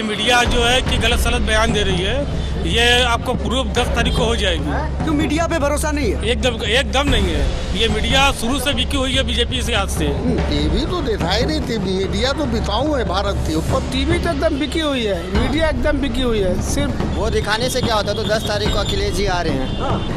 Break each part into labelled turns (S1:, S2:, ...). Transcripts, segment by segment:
S1: Media जो है कि गलत सलत बयान दे रही है, ये आपको प्रूफ 10 तारीख को हो जाएगी।
S2: क्यों मीडिया पे भरोसा नहीं है?
S1: एकदम नहीं है। ये मीडिया शुरू से बिकी हुई है बीजेपी से आज से।
S3: टीवी तो दिखाई नहीं थी, मीडिया तो बिकाऊ है भारत की ऊपर।
S4: टीवी तो एकदम बिकी हुई है, मीडिया एकदम बिकी हुई है। सिर्फ
S5: वो दिखाने से क्या होता है, तो 10 तारीख को अखिलेश जी आ रहे हैं।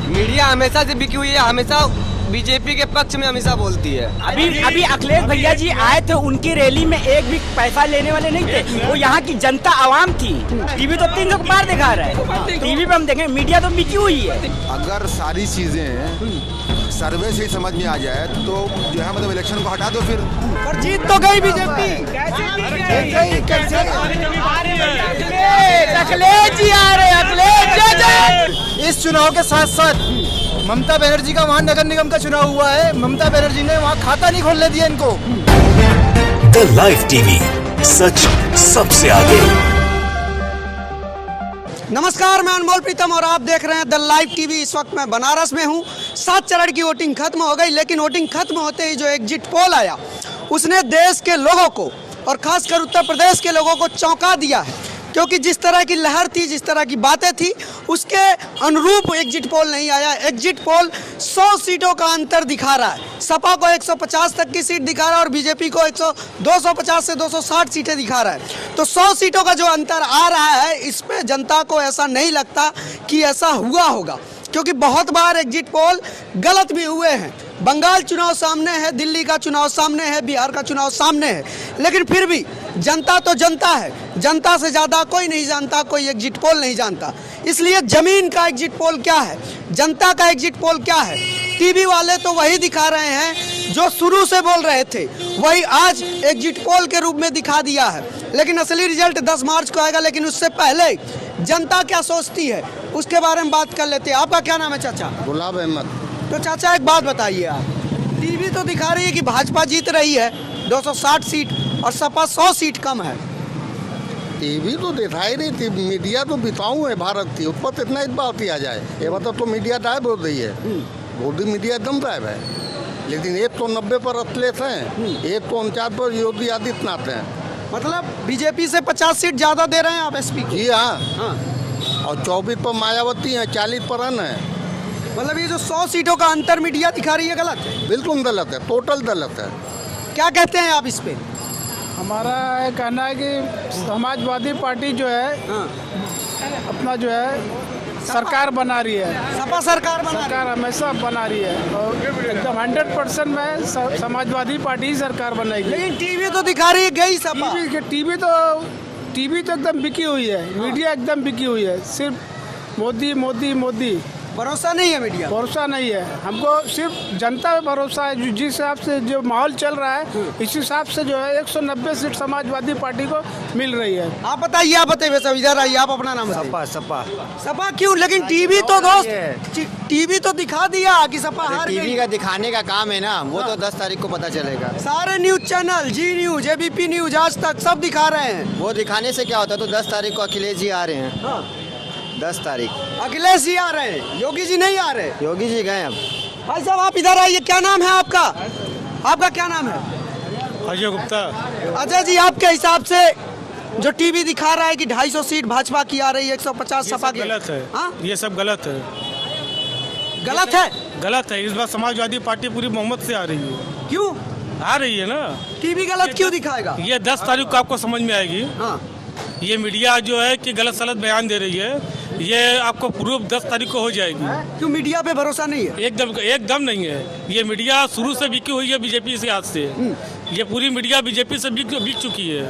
S6: मीडिया हमेशा से बिकी हुई है, हमेशा बीजेपी के पक्ष में हमेशा बोलती है।
S2: अभी अखिलेश भैया जी आए थे, उनकी रैली में एक भी पैसा लेने वाले नहीं थे। वो यहाँ की जनता आवाम थी। टीवी तो 300 बार दिखा रहा है, टीवी पे हम देखें, मीडिया तो बिकी हुई है।
S7: अगर सारी चीजें सर्वे से ही समझ में आ जाए तो जो है मतलब इलेक्शन को हटा दो फिर।
S2: और जीत तो गई बीजेपी। अखिलेश जी आ रहे हैं, अखिलेश।
S4: इस चुनाव के साथ साथ ममता बनर्जी का वहाँ नगर निगम का चुनाव हुआ है। ममता बनर्जी ने वहाँ खाता नहीं खोलने दिया इनको।
S8: द लाइव टीवी, सच सबसे आगे।
S2: नमस्कार, मैं अनमोल प्रीतम और आप देख रहे हैं द लाइव टीवी। इस वक्त मैं बनारस में हूँ। 7 चरण की वोटिंग खत्म हो गई, लेकिन वोटिंग खत्म होते ही जो एग्जिट पोल आया उसने देश के लोगों को और खासकर उत्तर प्रदेश के लोगों को चौंका दिया है। क्योंकि जिस तरह की लहर थी, जिस तरह की बातें थी, उसके अनुरूप एग्जिट पोल नहीं आया। एग्जिट पोल 100 सीटों का अंतर दिखा रहा है। सपा को 150 तक की सीट दिखा रहा है और बीजेपी को 250 से 260 सीटें दिखा रहा है। तो 100 सीटों का जो अंतर आ रहा है, इसमें जनता को ऐसा नहीं लगता कि ऐसा हुआ होगा, क्योंकि बहुत बार एग्जिट पोल गलत भी हुए हैं। बंगाल चुनाव सामने है, दिल्ली का चुनाव सामने है, बिहार का चुनाव सामने है, लेकिन फिर भी जनता तो जनता है। जनता से ज़्यादा कोई नहीं जानता, कोई एग्जिट पोल नहीं जानता। इसलिए ज़मीन का एग्जिट पोल क्या है, जनता का एग्जिट पोल क्या है, टीवी वाले तो वही दिखा रहे हैं जो शुरू से बोल रहे थे, वही आज एग्जिट पोल के रूप में दिखा दिया है। लेकिन असली रिजल्ट 10 मार्च को आएगा। लेकिन उससे पहले जनता क्या सोचती है उसके बारे में बात कर लेते हैं। आपका क्या नाम है चाचा?
S3: गुलाब अहमद।
S2: तो चाचा एक बात बताइए, आप टीवी तो दिखा रही है कि भाजपा जीत रही है 260 सीट और सपा 100 सीट कम है।
S3: टीवी तो दिखाई नहीं थी, मीडिया तो बिकाऊ है भारत की ऊपर। तो इतना बात किया जाए, ये मतलब तो मीडिया गायब हो रही है। मोदी मीडिया एकदम गायब है। लेकिन एक तो 90 पर अखिलेश हैं, एक तो 49 पर योगी आदित्यनाथ हैं।
S2: मतलब बीजेपी से 50 सीट ज़्यादा दे रहे हैं आप एसपी को?
S3: जी हाँ। और 24 पर मायावती हैं, 40 पर अन्य है।
S2: मतलब ये जो 100 सीटों का अंतर मीडिया दिखा रही है गलत है?
S3: बिल्कुल गलत है, टोटल गलत है।
S2: क्या कहते हैं आप इस पे?
S4: हमारा ये कहना है कि समाजवादी पार्टी जो है अपना जो है सरकार बना रही है।
S2: सपा सरकार
S4: हमेशा बना रही है और एकदम 100% में समाजवादी पार्टी ही सरकार बनाएगी।
S2: लेकिन टीवी तो दिखा रही है गई सपा।
S4: टीवी तो एकदम बिकी हुई है, मीडिया एकदम बिकी हुई है। सिर्फ मोदी मोदी मोदी,
S2: भरोसा नहीं है मीडिया।
S4: भरोसा नहीं है। हमको सिर्फ जनता पे भरोसा है। जिस हिसाब से जो माहौल चल रहा है, इस हिसाब से जो है 190 सीट समाजवादी पार्टी को मिल रही है।
S2: आप बताइए, आप बताइए सब, इधर आइए, आप अपना नाम बताइए। सपा क्यों? लेकिन टीवी तो दोस्त, टीवी तो दिखा दिया कि सपा हार गई।
S5: टीवी का दिखाने का काम है ना, वो तो 10 तारीख को पता चलेगा।
S2: सारे न्यूज चैनल, जी न्यूज, एबीपी न्यूज, आज तक सब दिखा रहे हैं।
S5: वो दिखाने से क्या होता है, तो 10 तारीख को अखिलेश जी आ रहे हैं। 10 तारीख
S2: अखिलेश जी आ रहे हैं, योगी जी नहीं आ रहे।
S5: योगी जी गए अब।
S2: भाई साहब आप इधर आइए, क्या नाम है आपका? आपका क्या नाम है?
S1: अजय गुप्ता।
S2: अजय जी, आपके हिसाब से जो टीवी दिखा रहा है कि 250 सीट भाजपा की आ रही है, 150 सपा की,
S1: गलत है।
S2: हाँ?
S1: ये सब गलत है।
S2: गलत है?
S1: गलत है। इस बार समाजवादी पार्टी पूरी बहुमत से आ रही है।
S2: क्यों
S1: आ रही है ना?
S2: टीवी गलत क्यों दिखाएगा?
S1: ये 10 तारीख को आपको समझ में आएगी।
S2: हाँ।
S1: ये मीडिया जो है कि गलत सलत बयान दे रही है, ये आपको प्रूफ 10 तारीख को हो जाएगी।
S2: क्यों मीडिया पे भरोसा नहीं है?
S1: एकदम नहीं है। ये मीडिया शुरू से बिकी हुई है बीजेपी से आज से। ये पूरी मीडिया बीजेपी से बिक चुकी है।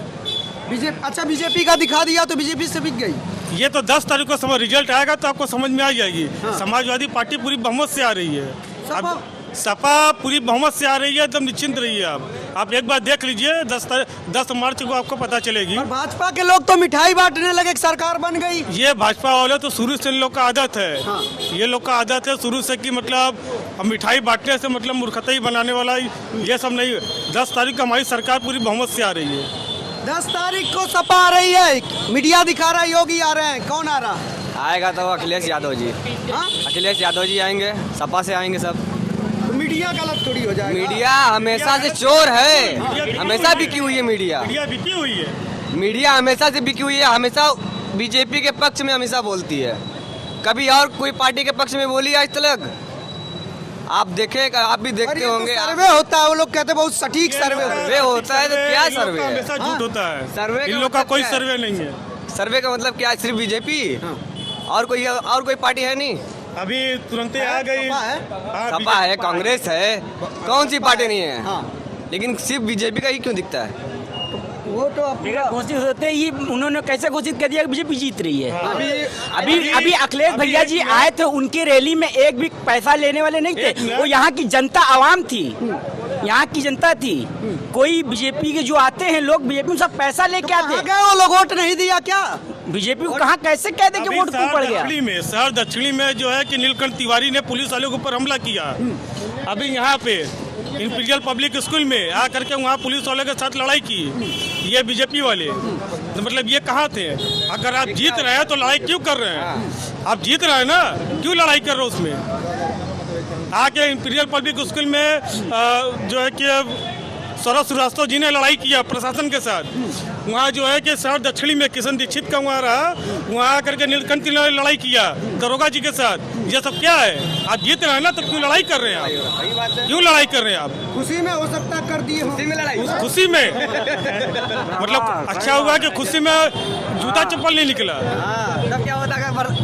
S2: अच्छा, बीजेपी का दिखा दिया तो बीजेपी से बिक गई।
S1: ये तो 10 तारीख को समय रिजल्ट आएगा तो आपको समझ में आ जाएगी। हाँ। समाजवादी पार्टी पूरी बहुमत से आ रही है। सपा पूरी बहुमत से आ रही है, एकदम निश्चिंत रहिए। आप एक बार देख लीजिए, 10 मार्च को आपको पता चलेगी।
S2: और भाजपा के लोग तो मिठाई बांटने लगे, सरकार बन गई।
S1: ये भाजपा वाले तो शुरू से इन लोग का आदत है। हाँ। ये लोग का आदत है शुरू से कि मतलब मिठाई बांटने से मतलब मूर्खता ही बनाने वाला, ये सब नहीं। 10 तारीख को हमारी सरकार पूरी बहुमत से आ रही है।
S2: 10 तारीख को सपा आ रही है, मीडिया दिखा रहा है योगी आ रहे हैं। कौन आ रहा?
S6: आएगा तो अखिलेश यादव जी।
S2: हाँ?
S6: अखिलेश यादव जी आएंगे, सपा से आएंगे सब।
S2: तो मीडिया गलत थोड़ी हो जाएगा।
S6: मीडिया हमेशा से चोर है, हमेशा बिकी हुई है मीडिया।
S1: मीडिया बिकी हुई है।
S6: मीडिया हमेशा से बिकी हुई है, हमेशा बीजेपी के पक्ष में हमेशा बोलती है। कभी और कोई पार्टी के पक्ष में बोली आज तक? आप देखें, आप भी देखते होंगे।
S2: सर्वे होता है, वो लोग कहते हैं बहुत सटीक सर्वे
S6: होता है, तो क्या सर्वे है?
S1: हमेशा झूठ होता है।
S6: सर्वे
S1: इन लोग का कोई सर्वे नहीं है।
S6: सर्वे का मतलब क्या है? सिर्फ बीजेपी और कोई पार्टी है नहीं?
S1: अभी तुरंत आ गई।
S6: सपा है, कांग्रेस है, कौन सी पार्टी नहीं है? लेकिन सिर्फ बीजेपी का ही क्यों दिखता है?
S2: वो तो
S9: घोषित होते ही उन्होंने कैसे घोषित कर दिया कि बीजेपी जीत रही है। अभी अखिलेश भैया जी आए थे, उनकी रैली में एक भी पैसा लेने वाले नहीं थे। वो यहाँ की जनता आवाम थी, यहाँ की जनता थी। कोई बीजेपी के जो आते हैं लोग, बीजेपी में सब पैसा लेके आते हैं।
S2: वो लोग वोट नहीं दिया क्या?
S9: बीजेपी को कहाँ कैसे कहते कि वोट क्यों पड़ गया?
S1: शहर दक्षिणी में जो है कि नीलकंठ तिवारी ने पुलिस वालों के ऊपर हमला किया। अभी यहाँ पे इंपीरियल पब्लिक स्कूल में आकर के वहाँ पुलिस वाले के साथ लड़ाई की, ये बीजेपी वाले। तो मतलब ये कहाँ थे? अगर आप जीत रहे हैं तो लड़ाई क्यों कर रहे हैं? आप जीत रहे हैं ना, क्यों लड़ाई कर रहे हो उसमें? आके इंपीरियल पब्लिक स्कूल में जो है कि सौरभ श्रीवास्तव जी ने लड़ाई किया प्रशासन के साथ। वहाँ जो है कि शहर दक्षिणी में किशन दीक्षित का वहाँ रहा, वहाँ आकर के नीलकंठ ने लड़ाई किया दरोगा जी के साथ। ये सब क्या है? आप जीत रहे हैं ना, तो क्यों लड़ाई कर रहे हैं आप? क्यों लड़ाई कर रहे हैं आप?
S2: खुशी में हो सकता कर दिए, खुशी में लड़ाई,
S1: खुशी में मतलब अच्छा हुआ कि खुशी में जूता चप्पल नहीं निकला।
S6: तब क्या होता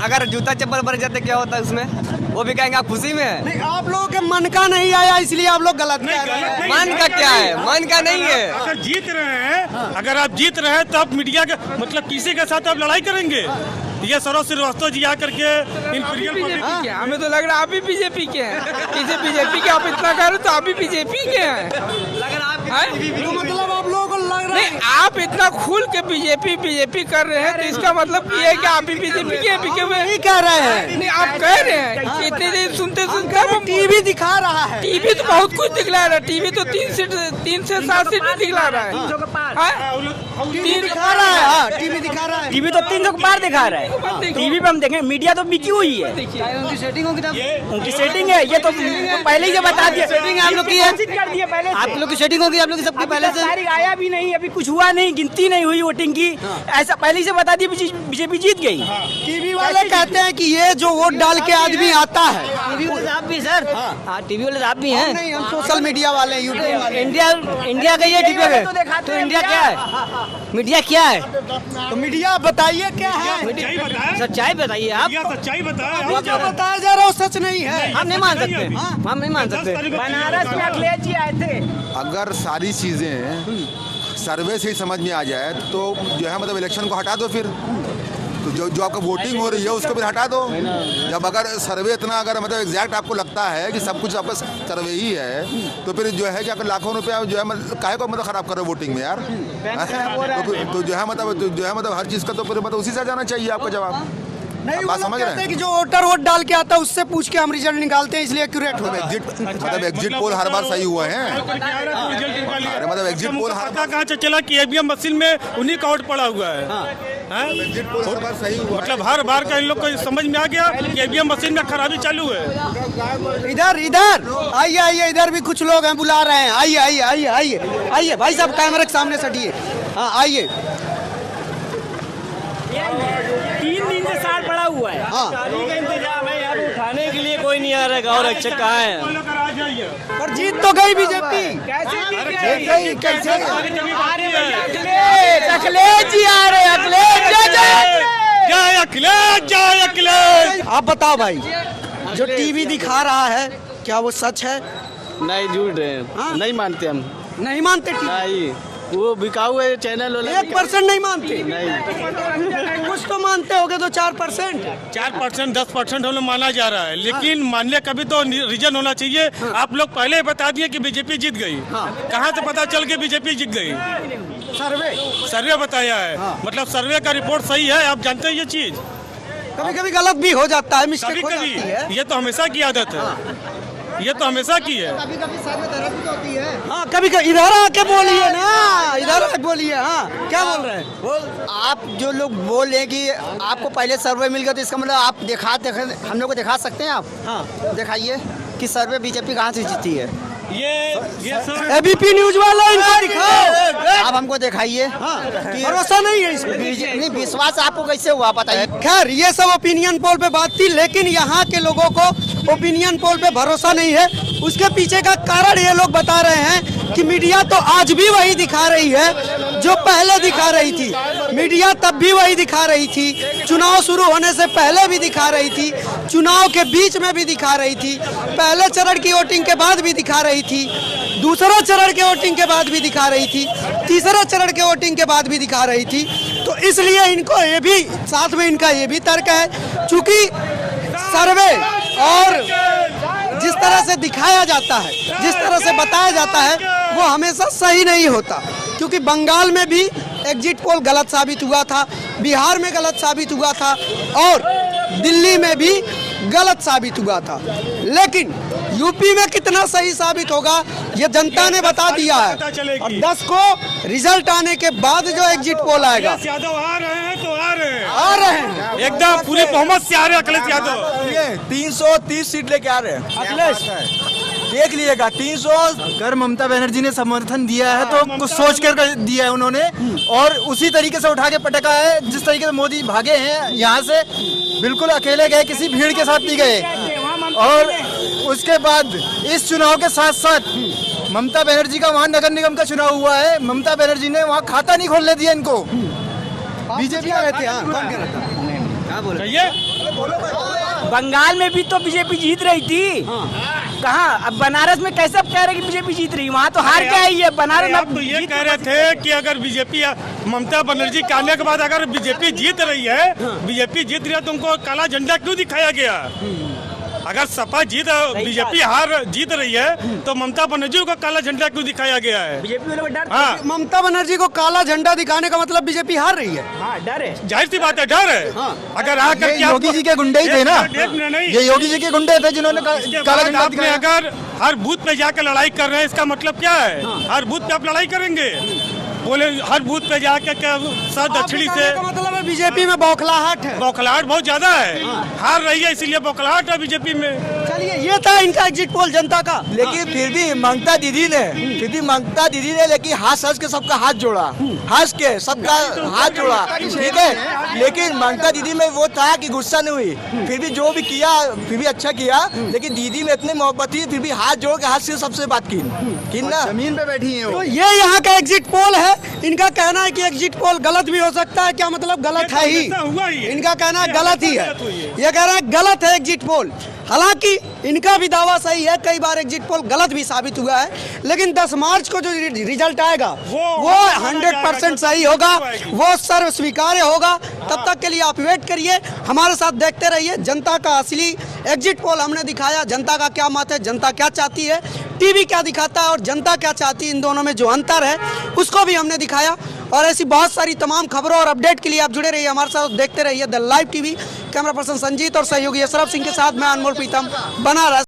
S6: अगर जूता चप्पल भर जाते? क्या होता उसमें? वो भी कहेंगे आप खुशी में है।
S2: नहीं, आप लोगों के मन का नहीं आया इसलिए आप लोग गलत कह रहे हैं।
S6: मन का क्या है? मन का नहीं है।
S1: अगर जीत रहे हैं, अगर आप जीत रहे हैं तो आप मीडिया के मतलब किसी के साथ आप लड़ाई करेंगे? ये सौरभ श्रीवास्तव जी आकर के इंपीरियल पब्लिक,
S4: हमें तो लग रहा है आप भी बीजेपी के हैं। किसी बीजेपी के आप इतना कह रहे हो तो आप भी बीजेपी के हैं।
S2: मतलब आप लोगों को लग रहा है
S4: नहीं, आप इतना खुल के बीजेपी कर रहे हैं तो इसका मतलब ये है कि आप भी बीजेपी के
S2: नहीं कह रहे हैं।
S4: नहीं, आप कह रहे हैं कि इतने दिन सुनते
S2: टीवी दिखा रहा है।
S4: टीवी तो बहुत कुछ दिखला रहा है। टीवी तो 3 से 7 सीट दिखला रहा है।
S2: टीवी दिखा रहा है, टीवी दिखा रहा है।
S9: टीवी तो 300 के पार दिखा रहा है। टीवी पे हम देखें, मीडिया तो बिकी हुई है।
S2: उनकी सेटिंग होगी,
S9: उनकी सेटिंग है, ये तो पहले ही बता दिया।
S2: सेटिंग आप लोग की है,
S9: कर दिया पहले।
S2: आप लोग की सेटिंग होगी, आप लोग की सबकी पहले से।
S9: तारीख आया भी नहीं, अभी कुछ हुआ नहीं, गिनती नहीं हुई वोटिंग की। ऐसा पहले ही से बता दिया बीजेपी जीत गई।
S2: टीवी वाले कहते हैं कि ये जो वोट डाल के आदमी आता है,
S9: टीवी वाले आप भी सर, हाँ टीवी वाले आप भी हैं।
S2: नहीं, हम सोशल मीडिया वाले, यूट्यूब वाले।
S9: इंडिया का ये टीवी है तो इंडिया क्या है? मीडिया क्या है?
S2: तो मीडिया बताइए क्या है?
S9: सच्चाई बताइए आप।
S1: सच्चाई बताया।
S2: जो बताया जा रहा है वो सच नहीं है।
S9: हम नहीं मान सकते, हम नहीं मान सकते। बनारस में अखिलेश जी आए थे।
S7: अगर सारी चीज़ें सर्वे से ही समझ में आ जाए तो जो है मतलब इलेक्शन को हटा दो फिर। तो जो आपका वोटिंग हो रही है उसको फिर हटा दो। जब अगर सर्वे इतना अगर मतलब एग्जैक्ट आपको लगता है कि सब कुछ आपका सर्वे ही है तो फिर जो है कि अगर लाखों रुपया जो है मतलब काहे को मतलब खराब करो वोटिंग में यार। तो जो है मतलब हर चीज़ का तो फिर मतलब उसी से जाना चाहिए आपका जवाब।
S2: नहीं,
S7: बात समझ रहे
S2: हैं कि जो वोटर वोट डाल के आता है उससे पूछ के हम रिजल्ट निकालते हैं, इसलिए एक्यूरेट हो गया।
S7: मतलब एग्जिट पोल हर बार सही हुए हैं। अरे मतलब एग्जिट पोल हर बार
S1: कहाँ से चला कि ईवीएम मशीन में उन्हीं का वोट पड़ा हुआ है।
S7: एग्जिट पोल हर बार सही हुआ।
S1: मतलब हर बार का इन लोग को समझ में आ गया कि ईवीएम मशीन में खराबी चालू है।
S2: इधर आइए आइए, इधर भी कुछ लोग हैं, बुला रहे हैं। आइए आइए आइए आइए आइए भाई साहब, कैमरे के सामने सटिए। हाँ आइए।
S9: 3 दिन से साल पड़ा हुआ है।
S2: हाँ,
S9: गाड़ी का इंतजाम है, यहाँ उठाने के लिए कोई नहीं आ रहा है। गाँव रक्षक कहाँ है?
S2: पर जीत तो गई बीजेपी।
S9: कैसे अखिलेश जी आ रहे हैं?
S1: जय अखिलेश, जय अखिलेश।
S2: आप बताओ भाई, जो टीवी दिखा रहा है क्या वो सच है?
S10: नहीं, झूठ है। नहीं मानते हम।
S2: नहीं मानते?
S10: नहीं, वो बिकाऊ है चैनल वाले।
S2: 1% नहीं मानते?
S10: नहीं,
S2: कुछ तो मानते होगे तो 4%।
S1: 4%, 10% हम लोग माना जा रहा है, लेकिन मानने का भी तो रीजन होना चाहिए। आप लोग पहले ही बता दिए कि बीजेपी जीत गई। कहाँ से पता चल के बीजेपी जीत गई? सर्वे बताया है। मतलब सर्वे का रिपोर्ट सही है, आप जानते हैं ये चीज।
S2: कभी कभी गलत भी हो जाता है, मिस्टेक हो जाती है।
S1: ये तो हमेशा की आदत है, ये तो हमेशा की है।
S2: कभी कभी सर्वे गलत भी होती है। हाँ, कभी कभी इधर आके बोलिए ना, इधर आके बोलिए। हाँ, क्या बोल रहे हैं?
S5: आप जो लोग बोल रहे हैं कि आपको पहले सर्वे मिल गया तो इसका मतलब आप हम लोग को दिखा सकते हैं। आप हाँ दिखाइए कि सर्वे बीजेपी कहाँ से जीती है।
S1: ये सब
S2: एबीपी न्यूज वाला इनको दिखाओ।
S5: आप हमको दिखाइए।
S2: भरोसा नहीं है इसमें।
S5: नहीं, विश्वास आपको कैसे हुआ बताइए।
S2: खैर ये सब ओपिनियन पोल पे बात थी, लेकिन यहाँ के लोगों को ओपिनियन पोल पे भरोसा नहीं है। उसके पीछे का कारण ये लोग बता रहे हैं कि मीडिया तो आज भी वही दिखा रही है जो पहले दिखा रही थी। मीडिया तब भी वही दिखा रही थी, चुनाव शुरू होने से पहले भी दिखा रही थी, चुनाव के बीच में भी दिखा रही थी, पहले चरण की वोटिंग के बाद भी दिखा रही थी, दूसरा चरण के वोटिंग के बाद भी दिखा रही थी, तीसरा चरण के वोटिंग के बाद भी दिखा रही थी। तो इसलिए इनको ये भी साथ में इनका ये भी तर्क है, चूंकि सर्वे और जिस तरह से दिखाया जाता है, जिस तरह से बताया जाता है, वो हमेशा सही नहीं होता। क्योंकि बंगाल में भी एग्जिट पोल गलत साबित हुआ था, बिहार में गलत साबित हुआ था और दिल्ली में भी गलत साबित हुआ था। लेकिन यूपी में कितना सही साबित होगा ये जनता ने बता दिया है। और 10 को रिजल्ट आने के बाद जो एग्जिट पोल आएगा।
S1: यादव आ रहे हैं तो आ
S2: रहे हैं
S1: एकदम पूरी बहुमत से आ रहे हैं अखिलेश यादव।
S10: 330 सीट लेके आ रहे हैं अखिलेश, देख लीजिएगा 300।
S11: अगर ममता बनर्जी ने समर्थन दिया है तो कुछ सोच कर दिया है उन्होंने, और उसी तरीके से उठा के पटका है जिस तरीके से मोदी भागे हैं यहाँ से। बिल्कुल अकेले गए, किसी भीड़ के साथ नहीं गए। और उसके बाद इस चुनाव के साथ साथ ममता बनर्जी का वहाँ नगर निगम का चुनाव हुआ है, ममता बनर्जी ने वहाँ खाता नहीं खोलने दिया इनको।
S2: बीजेपी
S9: बंगाल में भी तो बीजेपी जीत रही थी। कहाँ? अब बनारस में कैसे आप कह रहे हैं कि बीजेपी जीत रही? वहाँ तो हार के आई है बनारस में।
S1: आप तो ये कह रहे थे कि अगर बीजेपी ममता बनर्जी के आने के बाद अगर बीजेपी जीत रही है, बीजेपी जीत रही है तो उनको काला झंडा क्यों दिखाया गया? अगर सपा बीजेपी हार जीत रही है तो ममता बनर्जी को काला झंडा क्यों दिखाया गया है?
S9: बीजेपी वाले डर।
S2: हाँ, ममता बनर्जी को काला झंडा दिखाने का मतलब बीजेपी हार रही है।
S9: हाँ, डर है,
S1: जाहिर सी बात है, डर है। अगर आकर
S11: योगी जी के गुंडे ही थे ना, ये योगी जी के गुंडे थे जिन्होंने काला झंडा
S1: आपने अगर हर बूथ पे जाकर लड़ाई कर रहे हैं, इसका मतलब क्या है? हर बूथ पे आप लड़ाई करेंगे? बोले हर बूथ पे जाके क्या दक्षिणी से
S2: मतलब है बीजेपी में बौखलाहट है।
S1: बौखलाहट बहुत ज्यादा है, हार रही है इसीलिए बौखलाहट है बीजेपी में।
S2: चलिए ये था इनका एग्जिट पोल जनता का।
S10: लेकिन फिर भी ममता दीदी ने लेकिन हंस के सबका हाथ जोड़ा, हंस के सबका हाथ जोड़ा, ठीक है। लेकिन ममता दीदी में वो था कि गुस्सा नहीं हुई, फिर भी जो भी किया फिर भी अच्छा किया। लेकिन दीदी में इतनी मोहब्बत थी, फिर भी हाथ जोड़ के हाथ से सबसे बात की ना,
S11: जमीन पे बैठी है।
S2: तो ये यहाँ का एग्जिट पोल है। इनका कहना है कि एग्जिट पोल गलत भी हो सकता है। क्या मतलब गलत है ही? इनका कहना है गलत ही है। ये कह रहा है गलत है एग्जिट पोल। हालांकि इनका भी दावा सही है, कई बार एग्जिट पोल गलत भी साबित हुआ है। लेकिन 10 मार्च को जो रिजल्ट आएगा वो 100% सही होगा, वो सर्व स्वीकार्य होगा। तब तक के लिए आप वेट करिए, हमारे साथ देखते रहिए। जनता का असली एग्जिट पोल हमने दिखाया, जनता का क्या मत है, जनता क्या चाहती है, टीवी क्या दिखाता है और जनता क्या चाहती है, इन दोनों में जो अंतर है उसको भी हमने दिखाया। और ऐसी बहुत सारी तमाम खबरों और अपडेट के लिए आप जुड़े रहिए हमारे साथ, देखते रहिए the live TV. Camera person Sanjeet और सहयोगी अशरफ सिंह के साथ मैं अनमोल प्रीतम, बनारस।